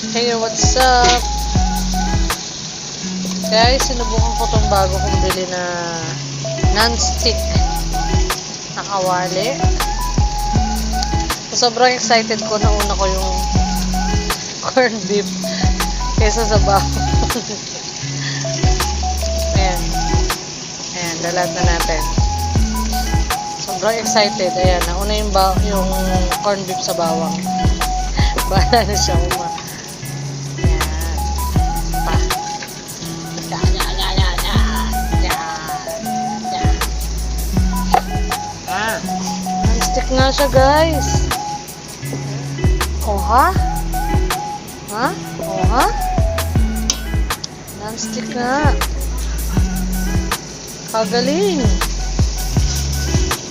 Hey, what's up? Guys, sinubukan ko tong bago kong bili na non-stick na kawali. Sobrang excited ko. Nauna ko yung corned beef kaysa sa bago. Ayan. Ayan, dalat na natin. Sobrang excited. Ayan, nauna yung corned beef sa bawang. Bahala na siya uma. Non-stick nga siya, guys. Oh, ha? Ha? Oh, ha? Non-stick nga. Kagaling.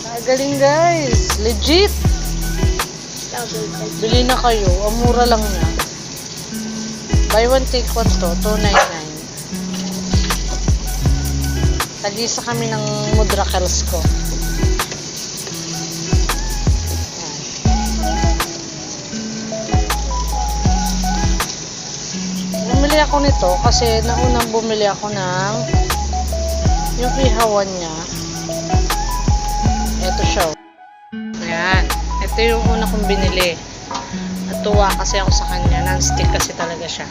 Kagaling, guys. Legit. Bili na kayo. Ang mura lang niya. Buy one, take one to. $2.99. Tagisa kami ng Mudrakels ko. Bumili ako nito kasi naunang bumili ako ng yung ihawan niya. Ito siya. Ayan. Ito yung una kong binili. Natuwa kasi ako sa kanya. Non-stick kasi talaga siya.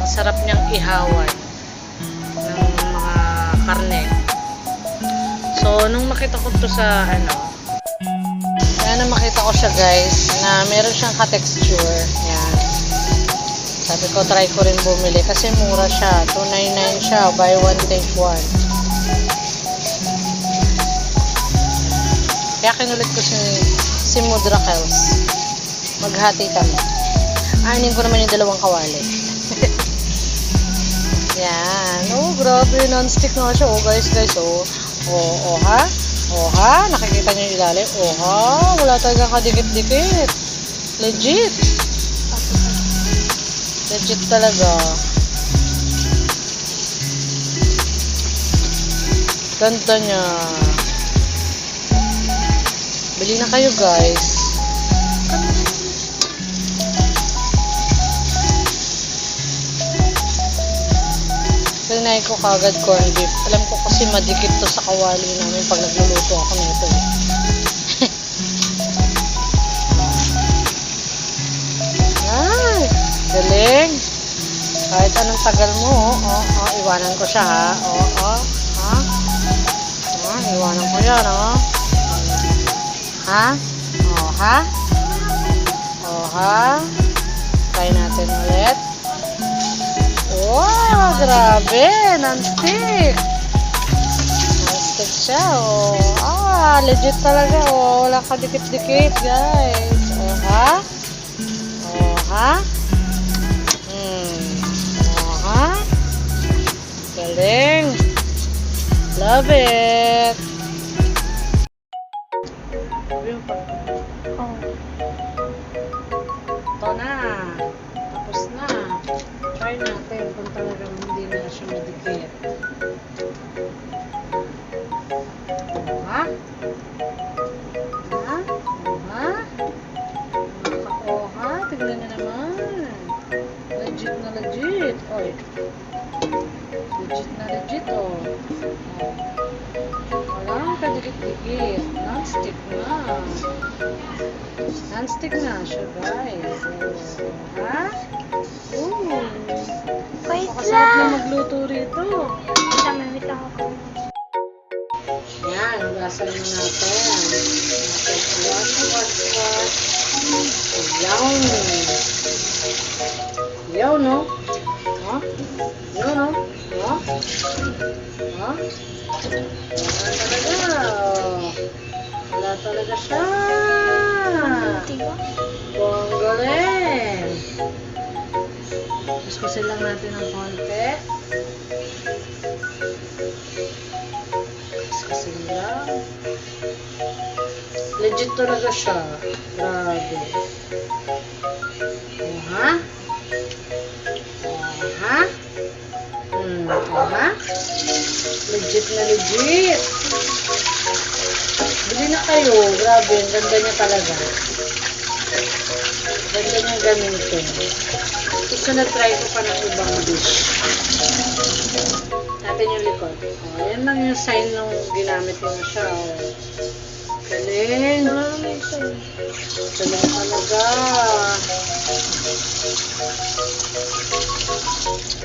Ang sarap niyang ihawan ng mga karne. So, nung makita ko to sa kaya na makita ko siya, guys, na meron siyang ka-texture. Ayan. Sabi ko, try ko rin bumili kasi mura siya. $2.99 siya. Buy one, take one. Kaya kinulit ko si Mudrakels. Maghati kami. Anin ko naman yung dalawang kawali. Yan. Oh, grabe. Non-stick nga siya. Oh, guys. Oh. Oh, ha? Oh, ha? Nakikita niyo yung ilalim? Oh, ha? Wala talagang kadikit-dikit. Legit. Legit talaga. Ganda niya. Bili na kayo, guys. Tinay ko kagad corned beef. Alam ko kasi madikit to sa kawali namin pag nagluluto ako nito. Ay, galing. Kahit anong tagal mo, iwanan ko siya, ha? Iwanan ko yan, ha? Ha? Ha? Ha? Try natin ulit. Wow, grabe. Non-stick. Non-stick siya, legit talaga, wala ka dikit-dikit, guys. Ha? Ha? Ha? Galing. Love it. Ito na. Tapos na. Try natin kung talagang hindi na siya madikit. Ha? Ha? Ha? Ha? Tignan na naman. Legit na legit. Oy. Legit na legit, Walang kadikit-dikit. Non-stick na. Non-stick na siya, guys. Ha? Wait Masarap na lang. magluto rito. Wait lang ako. Yan, hugasan na natin. Wash. Yaw, no? Ha? Yaw, no? Ha? Ha? Wala talaga siya. Tiga? Galing. Kuskusin lang natin ng konti. Kuskusin lang. Legit talaga siya. Grabe. Ha? Ha? Ha? Legit na legit. Bili na kayo. Grabe, ang ganda niya talaga. Ganda niya gamitin. Isa na-try ko pa ng ibang dish. Natin yung likod. Oh, yan lang yung sign nung ginamit mo na siya. Oh. Galing. Wala naman ito eh. Galing talaga.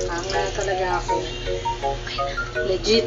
Hanga talaga ako. Legit.